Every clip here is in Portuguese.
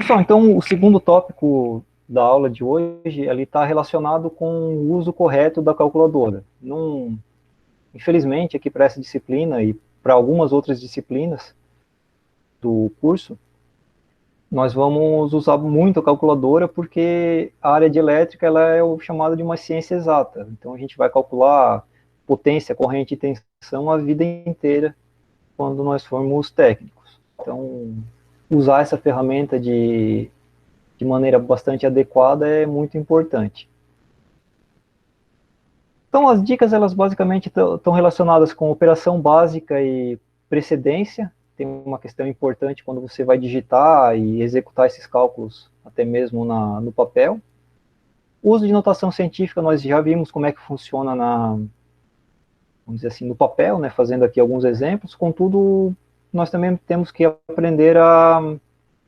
Pessoal, então o segundo tópico da aula de hoje, ele está relacionado com o uso correto da calculadora. Infelizmente, aqui para essa disciplina e para algumas outras disciplinas do curso, nós vamos usar muito a calculadora porque a área de elétrica ela é o chamado de uma ciência exata. Então a gente vai calcular potência, corrente e tensão a vida inteira quando nós formos técnicos. Então, usar essa ferramenta de maneira bastante adequada é muito importante. Então, as dicas, elas basicamente estão relacionadas com operação básica e precedência. Tem uma questão importante quando você vai digitar e executar esses cálculos, até mesmo no papel. O uso de notação científica, nós já vimos como é que funciona vamos dizer assim, no papel, né, fazendo aqui alguns exemplos. Contudo, nós também temos que aprender a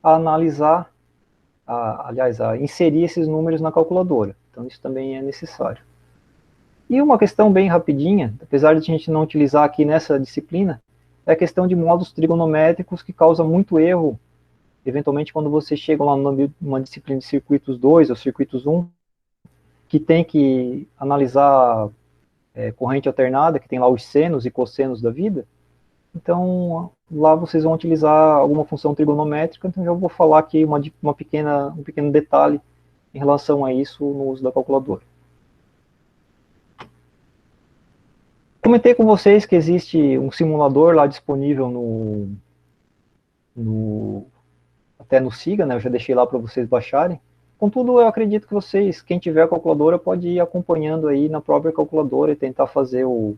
analisar, aliás, a inserir esses números na calculadora. Então, isso também é necessário. E uma questão bem rapidinha, apesar de a gente não utilizar aqui nessa disciplina, é a questão de módulos trigonométricos que causa muito erro, eventualmente quando você chega lá numa disciplina de circuitos 2 ou circuitos 1, que tem que analisar corrente alternada, que tem lá os senos e cossenos da vida. Então, lá vocês vão utilizar alguma função trigonométrica, então já vou falar aqui um pequeno detalhe em relação a isso no uso da calculadora. Comentei com vocês que existe um simulador lá disponível no até no SIGA, né? Eu já deixei lá para vocês baixarem. Contudo, eu acredito que vocês, quem tiver a calculadora, pode ir acompanhando aí na própria calculadora e tentar fazer os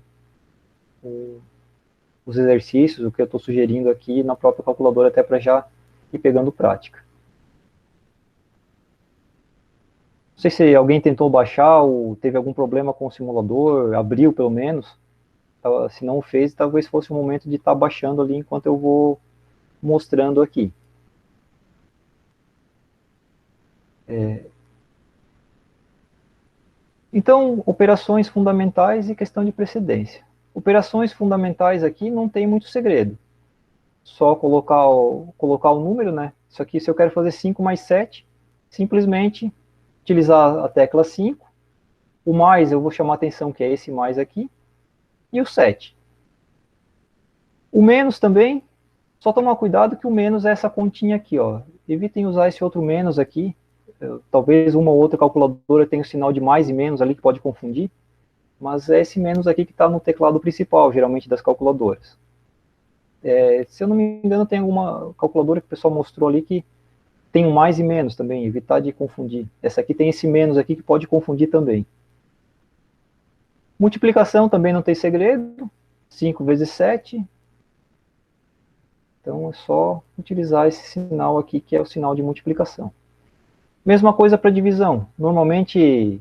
exercícios, o que eu estou sugerindo aqui na própria calculadora, até para já ir pegando prática. Não sei se alguém tentou baixar ou teve algum problema com o simulador, abriu pelo menos. Se não fez, talvez fosse o momento de estar baixando ali enquanto eu vou mostrando aqui. Então, operações fundamentais e questão de precedência. Operações fundamentais aqui não tem muito segredo. Só colocar o número, né? Isso aqui, se eu quero fazer 5 mais 7, simplesmente utilizar a tecla 5. O mais, eu vou chamar a atenção que é esse mais aqui. E o 7. O menos também, só tomar cuidado que o menos é essa continha aqui, ó. Evitem usar esse outro menos aqui. Talvez uma ou outra calculadora tenha o sinal de mais e menos ali que pode confundir. Mas é esse menos aqui que está no teclado principal, geralmente das calculadoras. Se eu não me engano, tem alguma calculadora que o pessoal mostrou ali que tem um mais e menos também, evitar de confundir. Essa aqui tem esse menos aqui que pode confundir também. Multiplicação também não tem segredo, 5 vezes 7. Então é só utilizar esse sinal aqui, que é o sinal de multiplicação. Mesma coisa para divisão. Normalmente,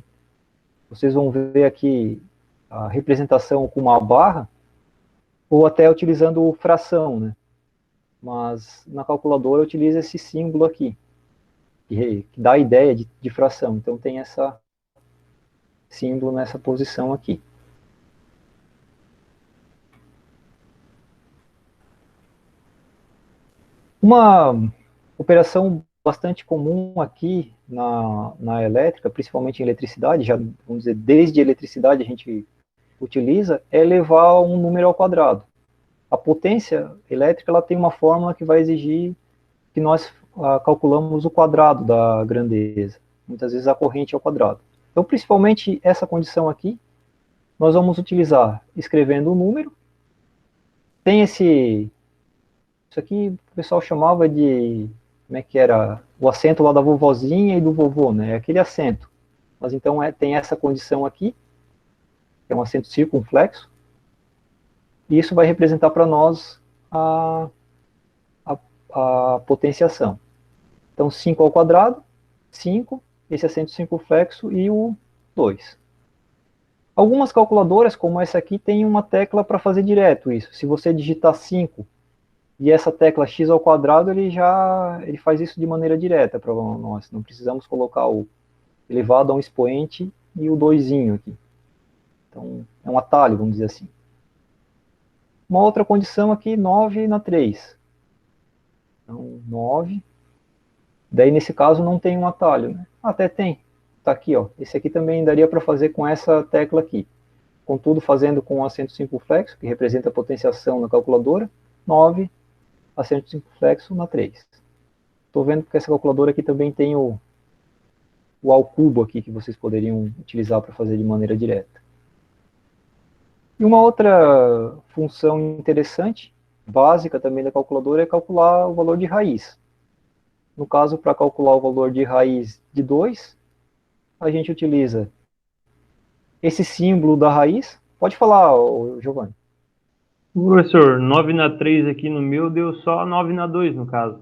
vocês vão ver aqui a representação com uma barra, ou até utilizando fração, né? Mas na calculadora utiliza esse símbolo aqui, que dá a ideia de fração. Então tem essa símbolo nessa posição aqui. Uma operação bastante comum aqui na elétrica, principalmente em eletricidade, já vamos dizer, desde eletricidade a gente utiliza, é elevar um número ao quadrado. A potência elétrica ela tem uma fórmula que vai exigir que nós calculamos o quadrado da grandeza. Muitas vezes a corrente é ao quadrado. Então, principalmente essa condição aqui, nós vamos utilizar escrevendo o número. Tem isso aqui o pessoal chamava de, como é que era, o acento lá da vovozinha e do vovô, né? Aquele acento. Mas então tem essa condição aqui, que é um acento circunflexo, e isso vai representar para nós a potenciação. Então, 5 ao quadrado, 5, esse acento circunflexo e o 2. Algumas calculadoras, como essa aqui, tem uma tecla para fazer direto isso. Se você digitar 5 e essa tecla x ao quadrado, ele faz isso de maneira direta para nós. Não precisamos colocar o elevado a um expoente e o 2 aqui. Então, é um atalho, vamos dizer assim. Uma outra condição aqui, 9 na 3. Então, 9 Daí, nesse caso, não tem um atalho, né? Até tem. Tá aqui, ó. Esse aqui também daria para fazer com essa tecla aqui. Contudo, fazendo com o acento circunflexo, que representa a potenciação na calculadora, 9, acento circunflexo na 3. Estou vendo que essa calculadora aqui também tem o ao cubo aqui, que vocês poderiam utilizar para fazer de maneira direta. E uma outra função interessante, básica também da calculadora, é calcular o valor de raiz. No caso, para calcular o valor de raiz de 2, a gente utiliza esse símbolo da raiz. Pode falar, Giovanni. Professor, 9 na 3 aqui no meu deu só 9 na 2 no caso.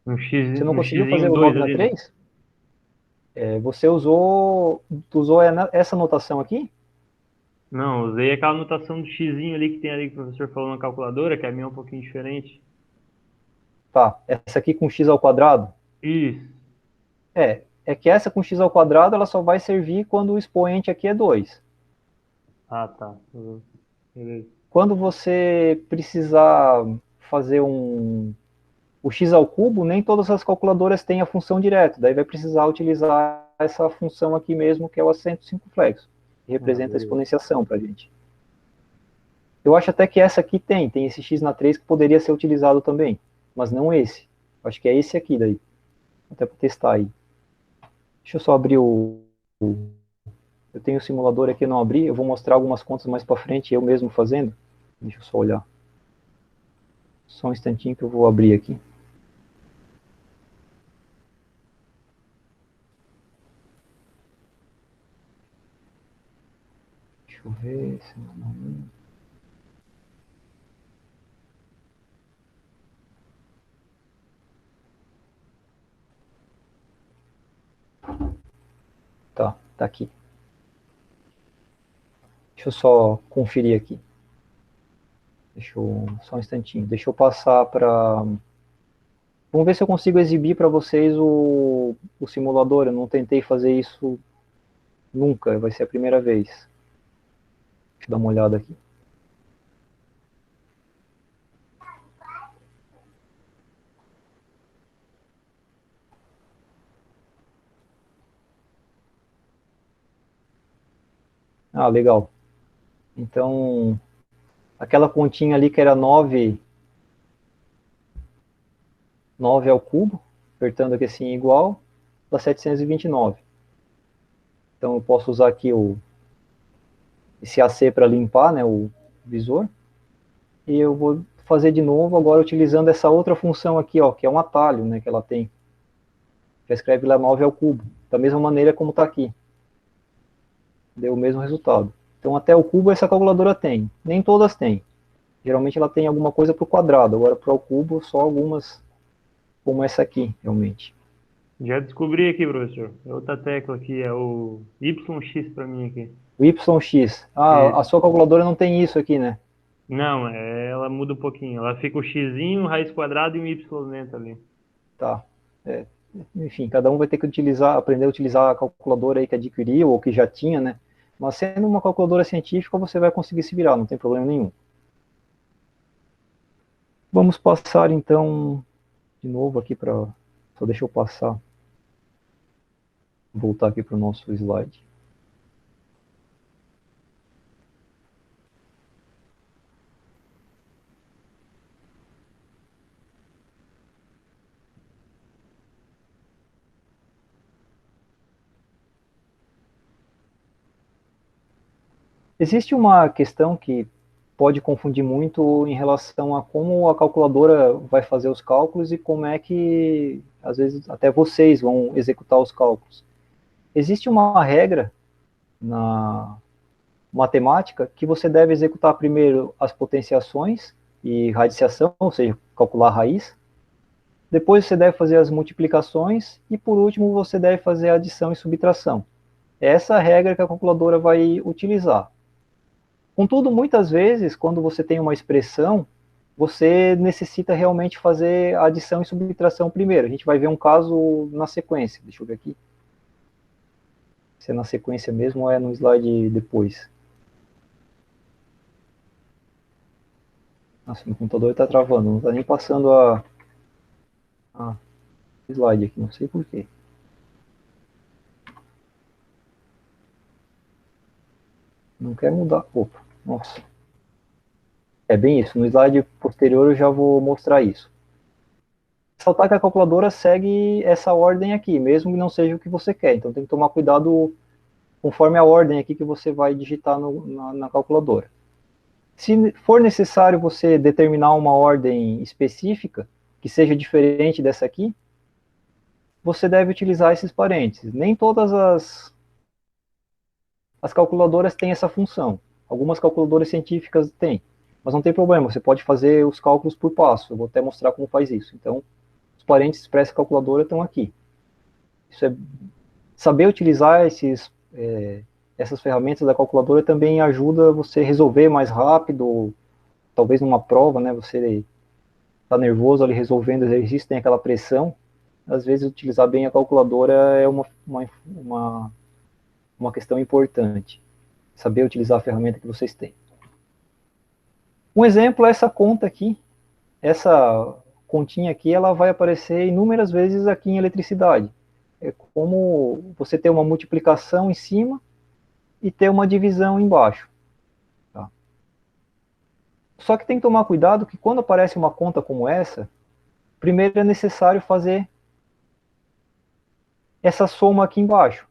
Você não Um conseguiu xzinho fazer o 2 9 na ali, né? 3? Você usou essa notação aqui? Não, usei aquela notação do xzinho ali que tem ali que o professor falou na calculadora, que a minha é um pouquinho diferente. Tá, essa aqui com x ao quadrado? Isso. É que essa com x ao quadrado ela só vai servir quando o expoente aqui é 2. Ah, tá. Beleza. Quando você precisar fazer o x ao cubo, nem todas as calculadoras têm a função direta, daí vai precisar utilizar essa função aqui mesmo, que é o acento circunflexo, que Ah, representa a beleza. exponenciação para a gente. Eu acho até que essa aqui tem esse x na 3 que poderia ser utilizado também, mas não esse. Acho que é esse aqui daí, até para testar aí. Deixa eu só abrir eu tenho o simulador aqui, eu não abri, eu vou mostrar algumas contas mais para frente, eu mesmo fazendo. Deixa eu só olhar. Só um instantinho que eu vou abrir aqui. Deixa eu ver. Tá aqui. Deixa eu só conferir aqui. Só um instantinho. Deixa eu passar para. Vamos ver se eu consigo exibir para vocês o simulador. Eu não tentei fazer isso nunca, vai ser a primeira vez. Deixa eu dar uma olhada aqui. Ah, legal. Então, aquela continha ali que era 9 ao cubo, apertando aqui assim igual, dá 729. Então eu posso usar aqui esse AC para limpar, né, o visor. E eu vou fazer de novo agora utilizando essa outra função aqui, ó, que é um atalho, né, que ela tem. Já escreve lá 9 ao cubo, da mesma maneira como está aqui. Deu o mesmo resultado. Então até o cubo essa calculadora tem. Nem todas têm. Geralmente ela tem alguma coisa para o quadrado, agora para o cubo só algumas, como essa aqui, realmente. Já descobri aqui, professor. É outra tecla aqui, é o YX para mim aqui. O YX. Ah, a Isso. sua calculadora não tem isso aqui, né? Não, ela muda um pouquinho. Ela fica o xzinho, raiz quadrada e um Y dentro ali. Tá. É, enfim, cada um vai ter que aprender a utilizar a calculadora aí que adquiriu ou que já tinha, né? Mas sendo uma calculadora científica, você vai conseguir se virar, não tem problema nenhum. Vamos passar então de novo aqui para. Só deixa eu passar, voltar aqui para o nosso slide. Existe uma questão que pode confundir muito em relação a como a calculadora vai fazer os cálculos e como é que, às vezes, até vocês vão executar os cálculos. Existe uma regra na matemática que você deve executar primeiro as potenciações e radiciação, ou seja, calcular a raiz. Depois você deve fazer as multiplicações e, por último, você deve fazer a adição e subtração. Essa é a regra que a calculadora vai utilizar. Contudo, muitas vezes, quando você tem uma expressão, você necessita realmente fazer a adição e subtração primeiro. A gente vai ver um caso na sequência. Deixa eu ver aqui. Se é na sequência mesmo ou é no slide depois. Nossa, meu computador está travando, não está nem passando a. Ah. slide aqui, não sei por quê. Não quer mudar. Opa, nossa. É bem isso. No slide posterior eu já vou mostrar isso. Ressaltar que a calculadora segue essa ordem aqui, mesmo que não seja o que você quer. Então tem que tomar cuidado conforme a ordem aqui que você vai digitar na calculadora. Se for necessário você determinar uma ordem específica, que seja diferente dessa aqui, você deve utilizar esses parênteses. Nem todas as calculadoras têm essa função. Algumas calculadoras científicas têm, mas não tem problema, você pode fazer os cálculos por passo. Eu vou até mostrar como faz isso. Então, os parênteses para essa calculadora estão aqui. Isso é saber utilizar essas ferramentas da calculadora também ajuda você a resolver mais rápido, talvez numa prova, né, você está nervoso ali resolvendo exercício, tem aquela pressão, às vezes utilizar bem a calculadora é uma questão importante, saber utilizar a ferramenta que vocês têm. Um exemplo é essa conta aqui, essa continha aqui, ela vai aparecer inúmeras vezes aqui em eletricidade. É como você ter uma multiplicação em cima e ter uma divisão embaixo. Tá? Só que tem que tomar cuidado que quando aparece uma conta como essa, primeiro é necessário fazer essa soma aqui embaixo,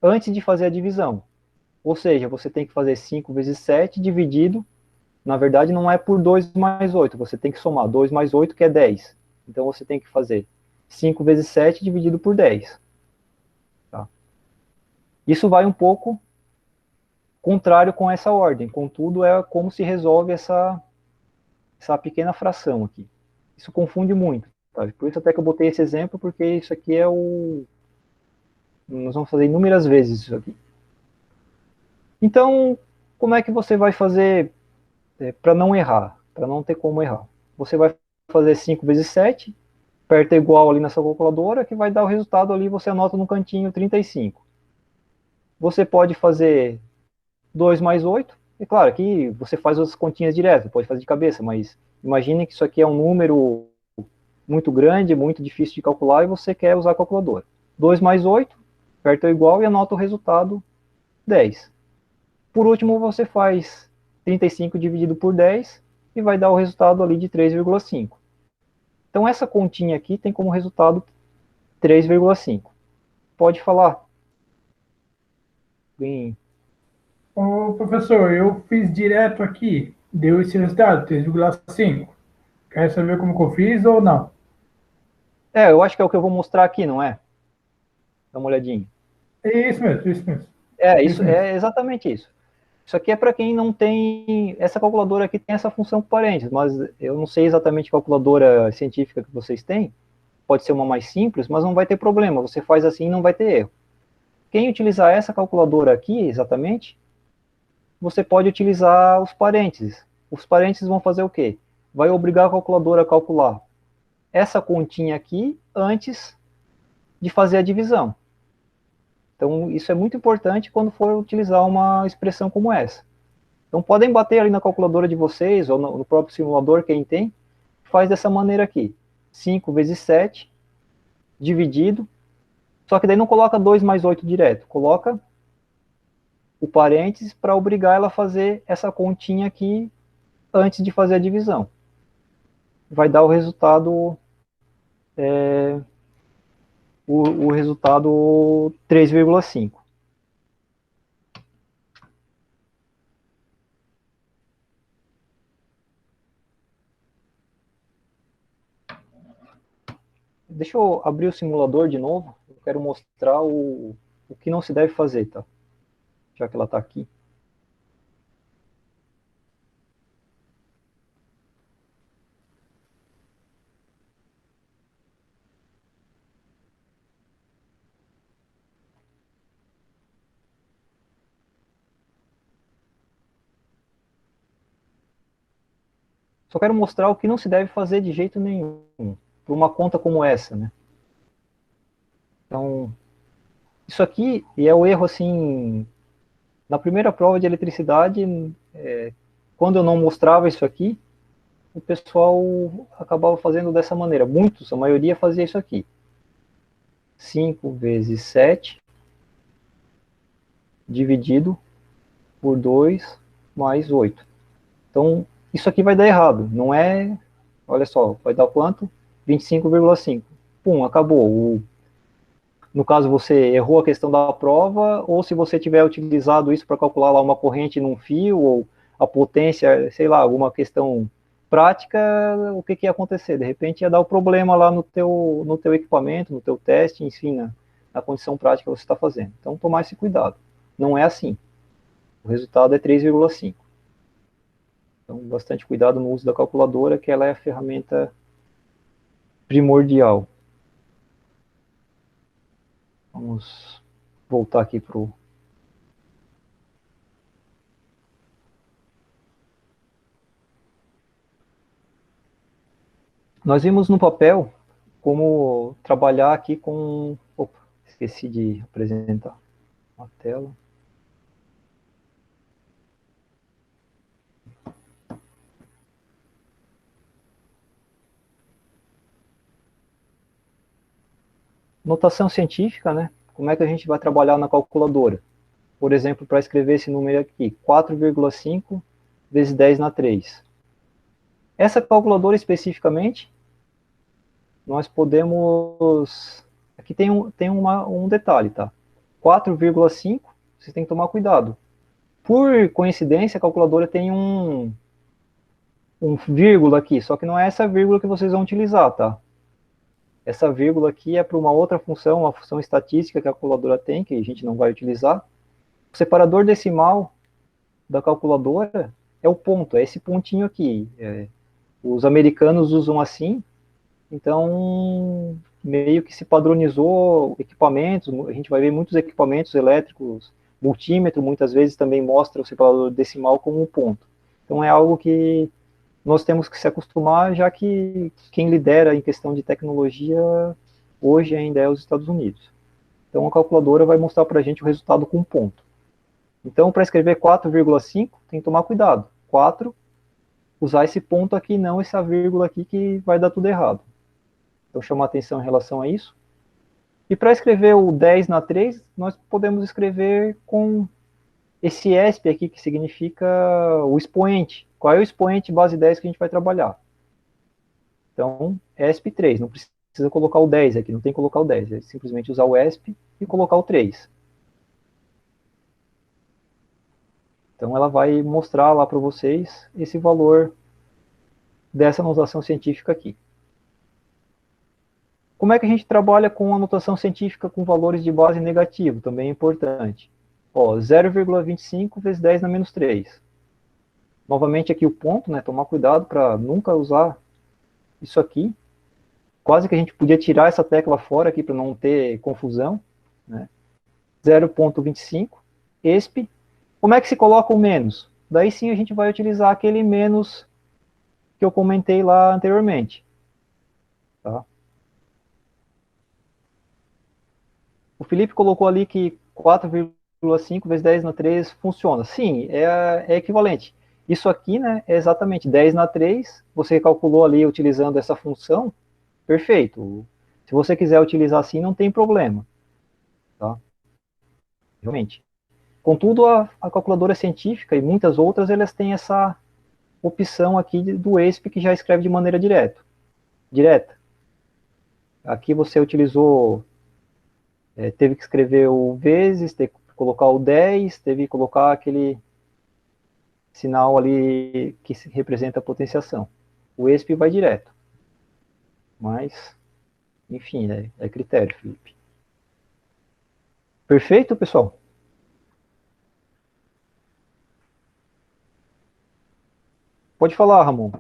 antes de fazer a divisão. Ou seja, você tem que fazer 5 vezes 7 dividido, na verdade não é por 2 mais 8, você tem que somar 2 mais 8, que é 10. Então você tem que fazer 5 vezes 7 dividido por 10. Tá? Isso vai um pouco contrário com essa ordem, contudo é como se resolve essa pequena fração aqui. Isso confunde muito. Tá? Por isso até que eu botei esse exemplo, porque isso aqui é nós vamos fazer inúmeras vezes isso aqui. Então, como é que você vai fazer para não errar, para não ter como errar? Você vai fazer 5 vezes 7, aperta igual ali na sua calculadora, que vai dar o resultado ali, você anota no cantinho 35. Você pode fazer 2 mais 8, é claro que você faz as continhas direto, pode fazer de cabeça, mas imagine que isso aqui é um número muito grande, muito difícil de calcular, e você quer usar a calculadora. 2 mais 8, aperta igual e anota o resultado 10. Por último, você faz 35 dividido por 10 e vai dar o resultado ali de 3,5. Então, essa continha aqui tem como resultado 3,5. Pode falar. Bem... Ô, professor, eu fiz direto aqui, deu esse resultado, 3,5. Quer saber como que eu fiz ou não? eu acho que é o que eu vou mostrar aqui, não é? Dá uma olhadinha. É isso mesmo, isso mesmo. Isso é exatamente isso. Isso aqui é para quem não tem... Essa calculadora aqui tem essa função com parênteses, mas eu não sei exatamente a calculadora científica que vocês têm. Pode ser uma mais simples, mas não vai ter problema. Você faz assim e não vai ter erro. Quem utilizar essa calculadora aqui, exatamente, você pode utilizar os parênteses. Os parênteses vão fazer o quê? Vai obrigar a calculadora a calcular essa continha aqui antes de fazer a divisão. Então, isso é muito importante quando for utilizar uma expressão como essa. Então, podem bater ali na calculadora de vocês, ou no próprio simulador, quem tem, faz dessa maneira aqui. 5 vezes 7, dividido, só que daí não coloca 2 mais 8 direto, coloca o parênteses para obrigar ela a fazer essa continha aqui antes de fazer a divisão. Vai dar o resultado, o resultado 3,5. Deixa eu abrir o simulador de novo. Eu quero mostrar o que não se deve fazer, tá? Já que ela está aqui. Só quero mostrar o que não se deve fazer de jeito nenhum para uma conta como essa, né? Então, isso aqui e é o erro assim na primeira prova de eletricidade, quando eu não mostrava isso aqui, o pessoal acabava fazendo dessa maneira. Muitos, a maioria fazia isso aqui. 5 vezes 7, dividido por 2 mais 8. Então, isso aqui vai dar errado. Não é... Olha só, vai dar quanto? 25,5. Pum, acabou. No caso, você errou a questão da prova, ou se você tiver utilizado isso para calcular lá uma corrente num fio, ou a potência, sei lá, alguma questão prática, o que, que ia acontecer? De repente ia dar o problema lá no teu equipamento, no teu teste, enfim, na condição prática que você está fazendo. Então, tomar esse cuidado. Não é assim. O resultado é 3,5. Então, bastante cuidado no uso da calculadora, que ela é a ferramenta primordial. Vamos voltar aqui para o... Nós vimos no papel como trabalhar aqui com... Opa, esqueci de apresentar a tela. Notação científica, né? Como é que a gente vai trabalhar na calculadora? Por exemplo, para escrever esse número aqui, 4,5 vezes 10 na 3. Essa calculadora especificamente, nós podemos... Aqui tem um detalhe, tá? 4,5, você tem que tomar cuidado. Por coincidência, a calculadora tem um vírgula aqui, só que não é essa vírgula que vocês vão utilizar, tá? Essa vírgula aqui é para uma outra função, uma função estatística que a calculadora tem, que a gente não vai utilizar. O separador decimal da calculadora é o ponto, é esse pontinho aqui. Os americanos usam assim, então meio que se padronizou equipamentos, a gente vai ver muitos equipamentos elétricos, multímetro muitas vezes também mostra o separador decimal como um ponto. Então é algo que nós temos que se acostumar, já que quem lidera em questão de tecnologia hoje ainda é os Estados Unidos. Então a calculadora vai mostrar para a gente o resultado com ponto. Então, para escrever 4,5, tem que tomar cuidado. 4, usar esse ponto aqui, não essa vírgula aqui, que vai dar tudo errado. Então, chamar atenção em relação a isso. E para escrever o 10 na 3, nós podemos escrever com esse ESP aqui, que significa o expoente. Qual é o expoente base 10 que a gente vai trabalhar? Então, ESP3, não precisa colocar o 10 aqui, não tem que colocar o 10, é simplesmente usar o ESP e colocar o 3. Então, ela vai mostrar lá para vocês esse valor dessa notação científica aqui. Como é que a gente trabalha com a notação científica com valores de base negativo? Também é importante. 0,25 vezes 10 na menos 3. Novamente aqui o ponto, né? Tomar cuidado para nunca usar isso aqui. Quase que a gente podia tirar essa tecla fora aqui para não ter confusão. Né? 0,25. ESP. Como é que se coloca o menos? Daí sim a gente vai utilizar aquele menos que eu comentei lá anteriormente. Tá? O Felipe colocou ali que 4,5 vezes 10 na 3 funciona. Sim, é equivalente. Isso aqui, né, é exatamente 10 na 3, você calculou ali utilizando essa função, perfeito. Se você quiser utilizar assim, não tem problema. Tá? Realmente. Contudo, a calculadora científica e muitas outras, elas têm essa opção aqui do ESP que já escreve de maneira direta. Aqui você utilizou, teve que escrever o vezes, teve que colocar o 10, teve que colocar aquele sinal ali que representa a potenciação. O ESP vai direto. Mas, enfim, é critério, Felipe. Perfeito, pessoal? Pode falar, Ramon.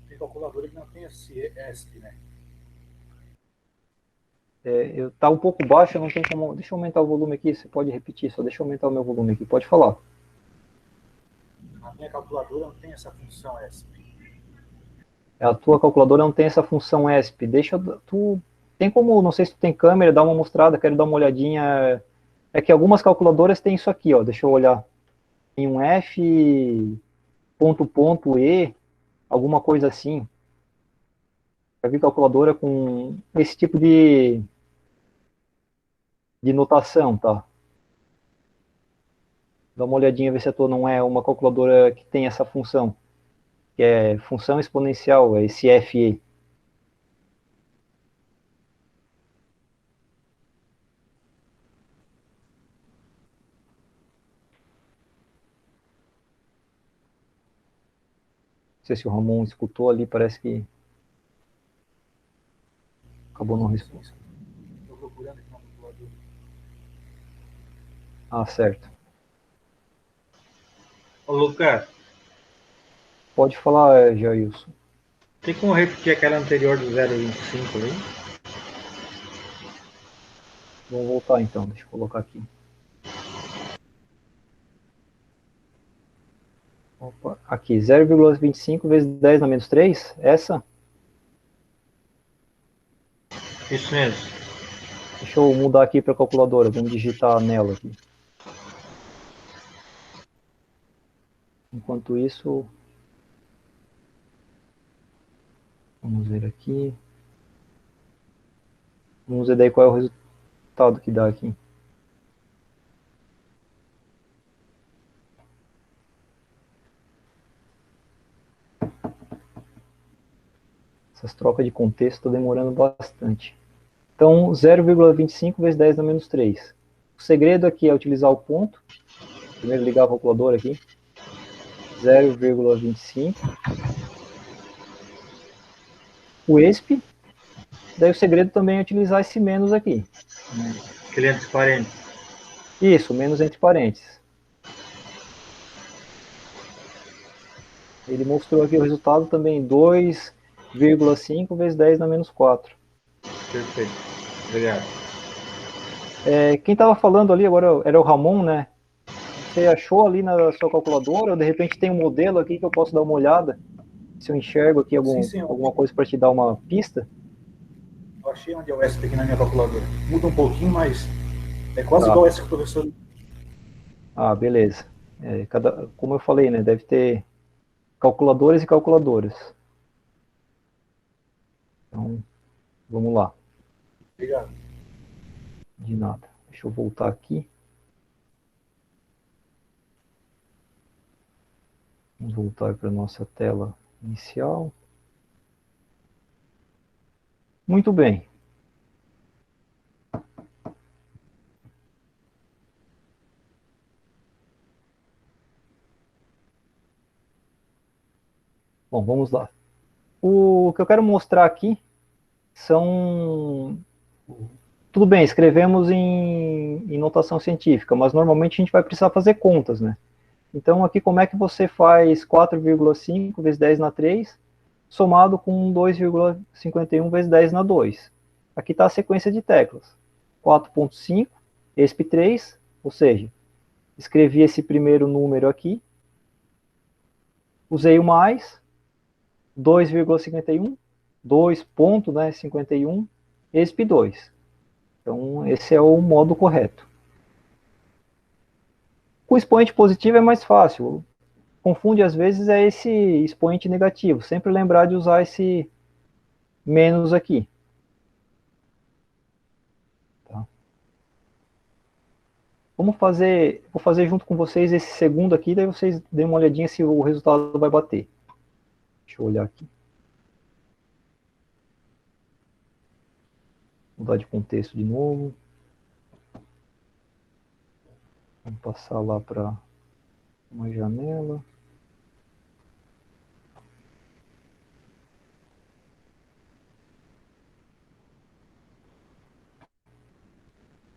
Tem calculadora que não tem esse ESP, né? Tá um pouco baixo, não tem como... Deixa eu aumentar o volume aqui, você pode repetir, só deixa eu aumentar o meu volume aqui, pode falar. A minha calculadora não tem essa função ESP. A tua calculadora não tem essa função ESP. Tem como, não sei se tu tem câmera, dá uma mostrada, quero dar uma olhadinha. É que algumas calculadoras têm isso aqui, ó, deixa eu olhar. Tem um F... ponto, E, alguma coisa assim. Já vi calculadora com esse tipo de notação, tá? Dá uma olhadinha, ver se a tua não é uma calculadora que tem essa função, que é função exponencial, é esse FE. Não sei se o Ramon escutou ali, parece que acabou não respondendo. Estou procurando aqui na calculadora. Ah, certo. Ô, Lucas, Pode falar, Jailson. tem como repetir aquela anterior do 0,25 ali? Vamos voltar então, deixa eu colocar aqui. Opa, aqui, 0,25 vezes 10 na menos 3, essa? Isso mesmo. Deixa eu mudar aqui para a calculadora, vamos digitar nela aqui. Enquanto isso, vamos ver aqui. Vamos ver daí qual é o resultado que dá aqui. Essas trocas de contexto estão demorando bastante. Então, 0,25 vezes 10 na menos 3. O segredo aqui é utilizar o ponto. Primeiro ligar a calculadora aqui. 0,25. O ESP. Daí o segredo também é utilizar esse menos aqui. Aquele entre parênteses. Isso, menos entre parênteses. Ele mostrou aqui o resultado também, 2,5 vezes 10 na menos 4. Perfeito. Obrigado. Quem estava falando ali agora era o Ramon, né? Você achou ali na sua calculadora, ou de repente tem um modelo aqui que eu posso dar uma olhada? Se eu enxergo aqui Sim, alguma coisa para te dar uma pista? eu achei onde é o ESP aqui na minha calculadora. Muda um pouquinho, mas é quase igual essa que o professor. Ah, beleza. Como eu falei, né? Deve ter calculadoras e calculadoras. Então, vamos lá. Obrigado. De nada. Deixa eu voltar aqui. Vamos voltar para a nossa tela inicial. Muito bem. Bom, vamos lá. O que eu quero mostrar aqui são... Tudo bem, escrevemos em notação científica, mas normalmente a gente vai precisar fazer contas, né? Então, aqui, como é que você faz 4,5 vezes 10 na 3, somado com 2,51 vezes 10 na 2? Aqui está a sequência de teclas. 4,5, ESP3, ou seja, escrevi esse primeiro número aqui, usei o mais, 2,51, 2,51, ESP2. Então, esse é o modo correto. Com expoente positivo é mais fácil. Confunde às vezes é esse expoente negativo. Sempre lembrar de usar esse menos aqui. Tá? Vou fazer junto com vocês esse segundo aqui, daí vocês dêem uma olhadinha se o resultado vai bater. Deixa eu olhar aqui. Mudar de contexto de novo. Vamos passar lá para uma janela.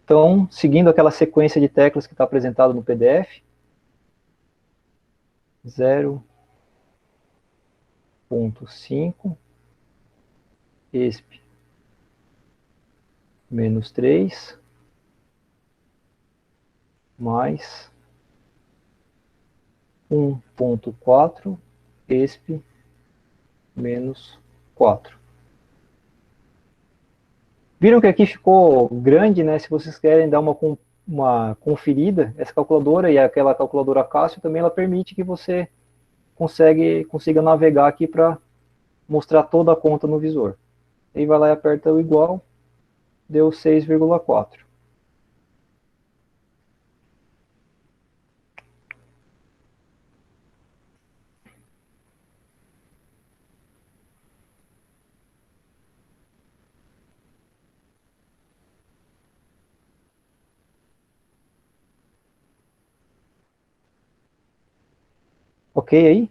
Então, seguindo aquela sequência de teclas que está apresentada no PDF, 0,5 ESP menos 3 mais 1,4 ESP menos 4. Viram que aqui ficou grande, né? Se vocês querem dar uma conferida, essa calculadora e aquela calculadora Cássio também ela permite que você consiga navegar aqui para mostrar toda a conta no visor. E vai lá e aperta o igual, deu 6,4. Ok aí?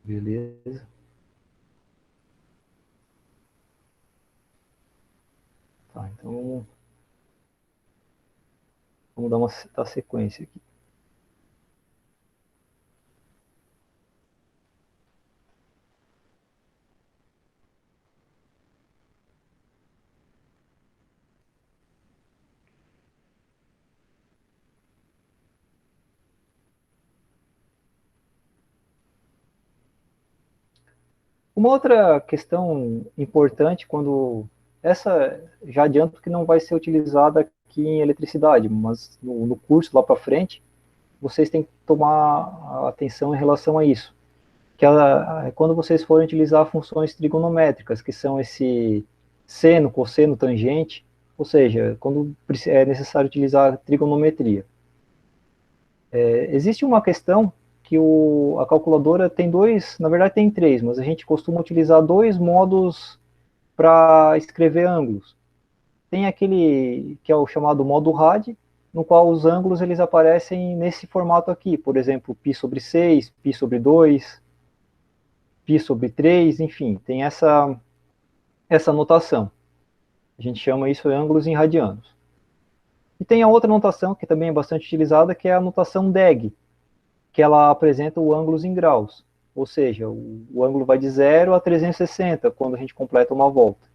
Beleza. Tá, então vamos dar sequência aqui. Uma outra questão importante quando essa já adianto que não vai ser utilizada aqui em eletricidade, mas no curso lá para frente vocês têm que tomar atenção em relação a isso, que quando vocês forem utilizar funções trigonométricas, que são esse seno, cosseno, tangente, ou seja, quando é necessário utilizar trigonometria. Existe uma questão que a calculadora tem dois, na verdade tem três, mas a gente costuma utilizar dois modos para escrever ângulos. Tem aquele que é o chamado modo RAD, no qual os ângulos eles aparecem nesse formato aqui, por exemplo, π sobre 6, π sobre 2, π sobre 3, enfim, tem essa notação. A gente chama isso de ângulos em radianos. E tem a outra notação, que também é bastante utilizada, que é a notação DEG, que ela apresenta o ângulos em graus. Ou seja, o ângulo vai de 0 a 360 quando a gente completa uma volta.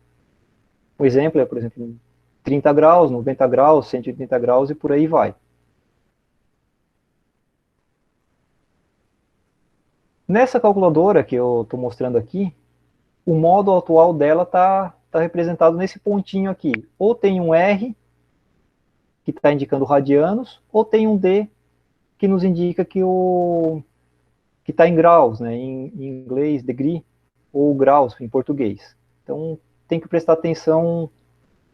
O exemplo é, por exemplo, 30 graus, 90 graus, 180 graus e por aí vai. Nessa calculadora que eu estou mostrando aqui, o modo atual dela está representado nesse pontinho aqui. Ou tem um R, que está indicando radianos, ou tem um D, que nos indica que está em graus, né, em inglês, degree, ou graus em português. Então, tem que prestar atenção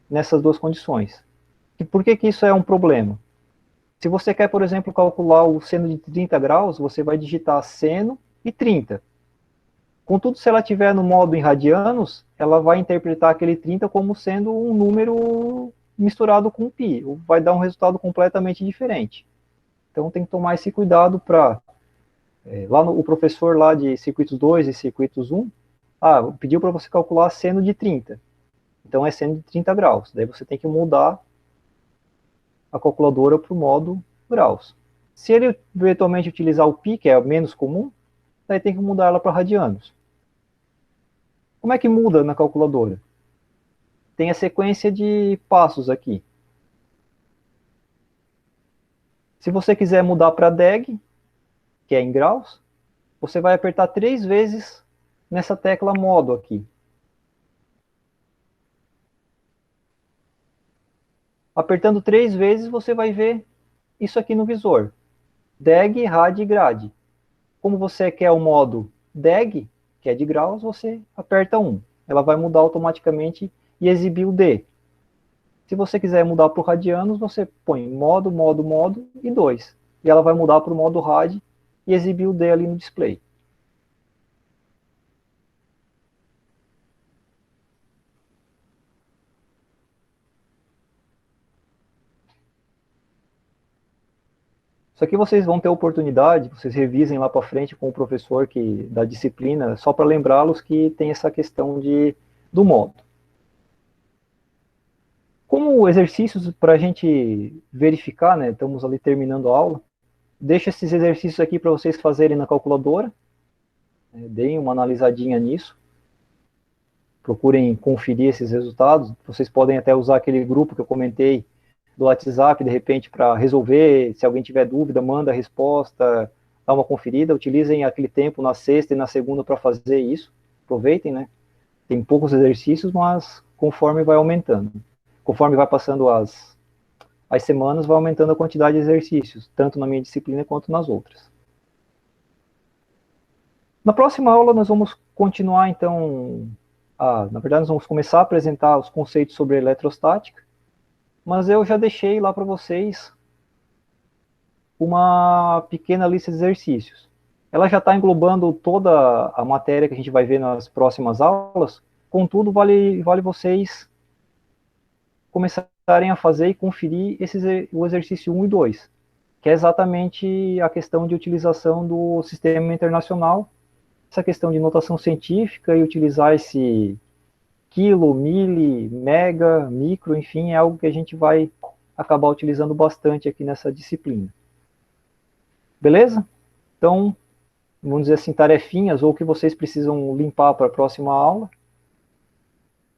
nessas duas condições. E por que isso é um problema? Se você quer, por exemplo, calcular o seno de 30 graus, você vai digitar seno e 30. Contudo, se ela estiver no modo em radianos, ela vai interpretar aquele 30 como sendo um número misturado com π, vai dar um resultado completamente diferente. Então tem que tomar esse cuidado para... o professor lá de circuitos 2 e circuitos 1, pediu para você calcular seno de 30. Então é seno de 30 graus. Daí você tem que mudar a calculadora para o modo graus. Se ele eventualmente utilizar o π, que é menos comum, daí tem que mudar ela para radianos. Como é que muda na calculadora? Tem a sequência de passos aqui. Se você quiser mudar para DEG, que é em graus, você vai apertar 3 vezes nessa tecla modo aqui. Apertando 3 vezes, você vai ver isso aqui no visor. DEG, RAD e GRAD. Como você quer o modo DEG, que é de graus, você aperta 1. Ela vai mudar automaticamente e exibir o D. Se você quiser mudar para o radianos, você põe modo, modo, modo e 2. E ela vai mudar para o modo RAD e exibir o D ali no display. Isso aqui vocês vão ter oportunidade, vocês revisem lá para frente com o professor da disciplina, só para lembrá-los que tem essa questão do modo. Como exercícios para a gente verificar, né, estamos ali terminando a aula, deixo esses exercícios aqui para vocês fazerem na calculadora, deem uma analisadinha nisso, procurem conferir esses resultados, vocês podem até usar aquele grupo que eu comentei do WhatsApp, de repente, para resolver, se alguém tiver dúvida, manda a resposta, dá uma conferida, utilizem aquele tempo na sexta e na segunda para fazer isso, aproveitem, né? Tem poucos exercícios, mas conforme vai aumentando. Conforme vai passando as semanas, vai aumentando a quantidade de exercícios, tanto na minha disciplina quanto nas outras. Na próxima aula nós vamos continuar, então, na verdade nós vamos começar a apresentar os conceitos sobre eletrostática, mas eu já deixei lá para vocês uma pequena lista de exercícios. Ela já está englobando toda a matéria que a gente vai ver nas próximas aulas, contudo, vale vocês começarem a fazer e conferir o exercício 1 e 2, que é exatamente a questão de utilização do sistema internacional, essa questão de notação científica e utilizar esse quilo, mili, mega, micro, enfim, é algo que a gente vai acabar utilizando bastante aqui nessa disciplina. Beleza? Então, vamos dizer assim, tarefinhas ou que vocês precisam limpar para a próxima aula.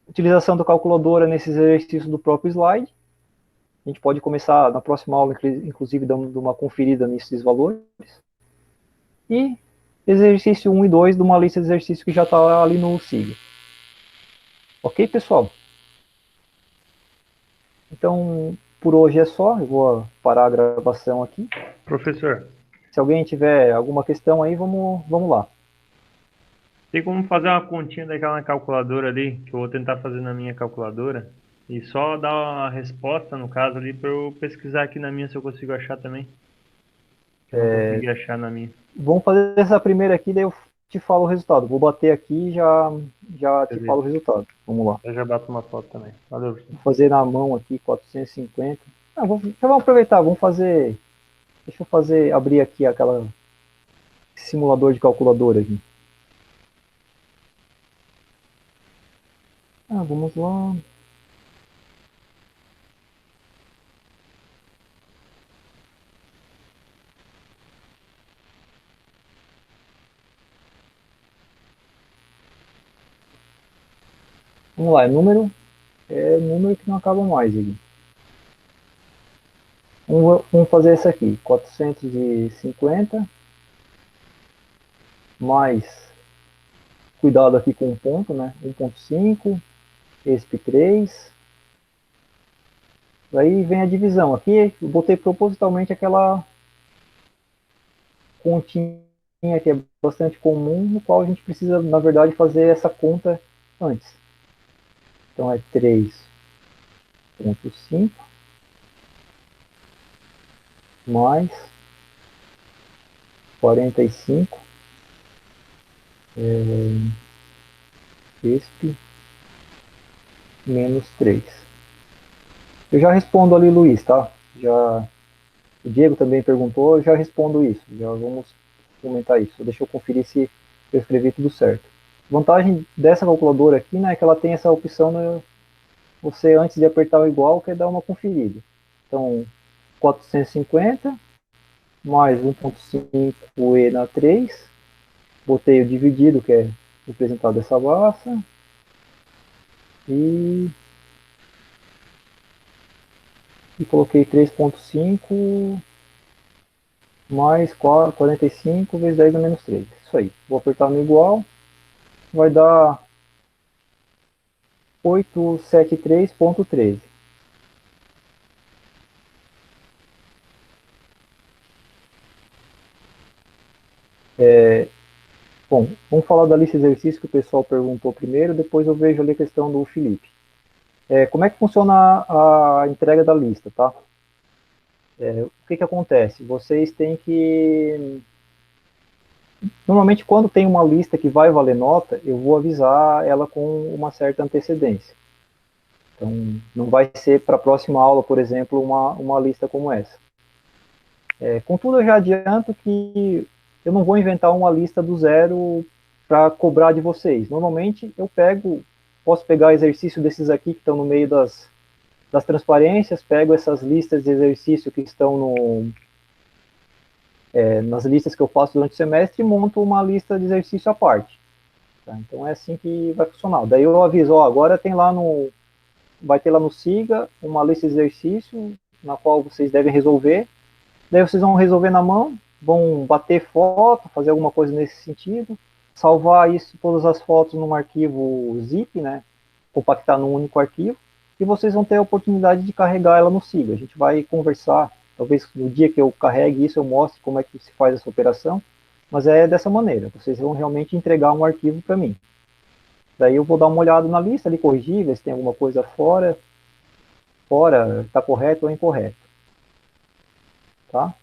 Utilização da calculadora nesses exercícios do próprio slide. A gente pode começar na próxima aula, inclusive, dando uma conferida nesses valores. E exercício 1 e 2 de uma lista de exercícios que já está ali no SIGA. Ok, pessoal? Então, por hoje é só. Eu vou parar a gravação aqui. Professor, Se alguém tiver alguma questão aí, vamos lá. tem como fazer uma continha daquela na calculadora ali, que eu vou tentar fazer na minha calculadora, e só dar uma resposta, no caso ali, para eu pesquisar aqui na minha, se eu consigo achar também. Eu não consegui achar na minha. Vamos fazer essa primeira aqui, daí eu te falo o resultado. Vou bater aqui e já te falo o resultado. Vamos lá. Eu já bato uma foto também. Valeu, professor. Vou fazer na mão aqui, 450. Então vamos aproveitar, vamos fazer... Deixa eu abrir aqui aquela simulador de calculadora aqui. Vamos lá. Vamos lá, número que não acaba mais aqui. Vamos fazer esse aqui, 450 mais, cuidado aqui com o ponto, né? 1.5, ESP3. Aí vem a divisão. Aqui eu botei propositalmente aquela continha que é bastante comum, no qual a gente precisa, na verdade, fazer essa conta antes. Então é 3.5 mais 45 ESP menos 3. Eu já respondo ali, Luiz, tá? O Diego também perguntou, eu já respondo isso. Já vamos comentar isso. Deixa eu conferir se eu escrevi tudo certo. A vantagem dessa calculadora aqui, né, é que ela tem essa opção, você antes de apertar o igual, quer dar uma conferida. Então, 450 mais 1.5e na 3. Botei o dividido, que é representado dessa massa. E coloquei 3.5 mais 45 vezes 10 a menos 3. Isso aí. Vou apertar no igual. Vai dar 873.13. Bom, vamos falar da lista de exercícios que o pessoal perguntou primeiro, depois eu vejo ali a questão do Felipe. Como é que funciona a entrega da lista, tá? O que acontece? Vocês têm que... Normalmente, quando tem uma lista que vai valer nota, eu vou avisar ela com uma certa antecedência. Então, não vai ser para a próxima aula, por exemplo, uma lista como essa. Contudo, eu já adianto que eu não vou inventar uma lista do zero para cobrar de vocês. Normalmente, posso pegar exercício desses aqui que estão no meio das transparências, pego essas listas de exercício que estão nas listas que eu faço durante o semestre e monto uma lista de exercício à parte. Tá? Então, é assim que vai funcionar. Daí eu aviso, agora vai ter lá no SIGA uma lista de exercício na qual vocês devem resolver. Daí vocês vão resolver na mão, vão bater foto, fazer alguma coisa nesse sentido, salvar todas as fotos num arquivo zip, né, compactar num único arquivo, e vocês vão ter a oportunidade de carregar ela no SIGA. A gente vai conversar, talvez no dia que eu carregue isso eu mostre como é que se faz essa operação, Mas é dessa maneira, vocês vão realmente entregar um arquivo para mim. Daí eu vou dar uma olhada na lista ali, corrigir, ver se tem alguma coisa fora, está correto ou incorreto. Tá?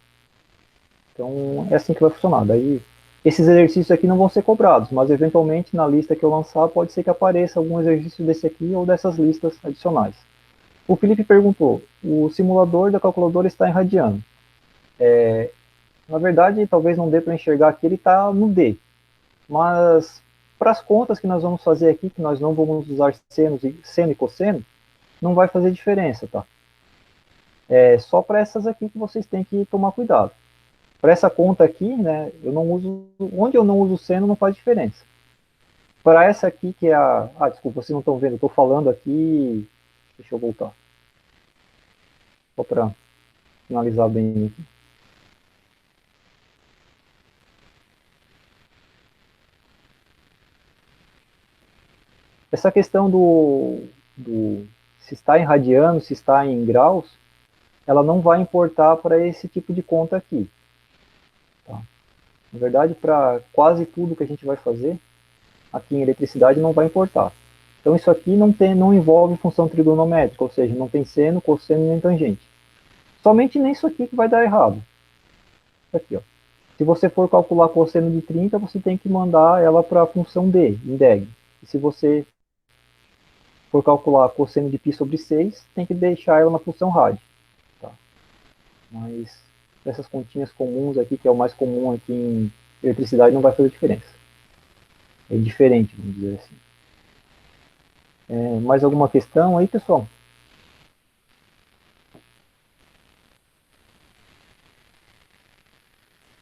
Então, é assim que vai funcionar. Daí, esses exercícios aqui não vão ser cobrados, mas eventualmente na lista que eu lançar, pode ser que apareça algum exercício desse aqui ou dessas listas adicionais. O Felipe perguntou, o simulador da calculadora está em radiano. Na verdade, talvez não dê para enxergar aqui, ele está no D. Mas, para as contas que nós vamos fazer aqui, que nós não vamos usar seno e cosseno, não vai fazer diferença, tá? É só para essas aqui que vocês têm que tomar cuidado. Para essa conta aqui, né, eu não uso, onde eu não uso seno não faz diferença. Para essa aqui que é a, desculpa, vocês não estão vendo, eu estou falando aqui, deixa eu voltar. Só para finalizar bem aqui. Essa questão se está em radianos, se está em graus, ela não vai importar para esse tipo de conta aqui. Tá? Na verdade, para quase tudo que a gente vai fazer, aqui em eletricidade não vai importar. Então isso aqui não envolve função trigonométrica, ou seja, não tem seno, cosseno nem tangente. Somente nisso aqui que vai dar errado. Aqui, ó. Se você for calcular cosseno de 30, você tem que mandar ela para a função D, em DEG. E se você for calcular cosseno de π sobre 6, tem que deixar ela na função rad. Tá? Mas essas continhas comuns aqui, que é o mais comum aqui em eletricidade, não vai fazer diferença. É diferente, vamos dizer assim. Mais alguma questão aí, pessoal?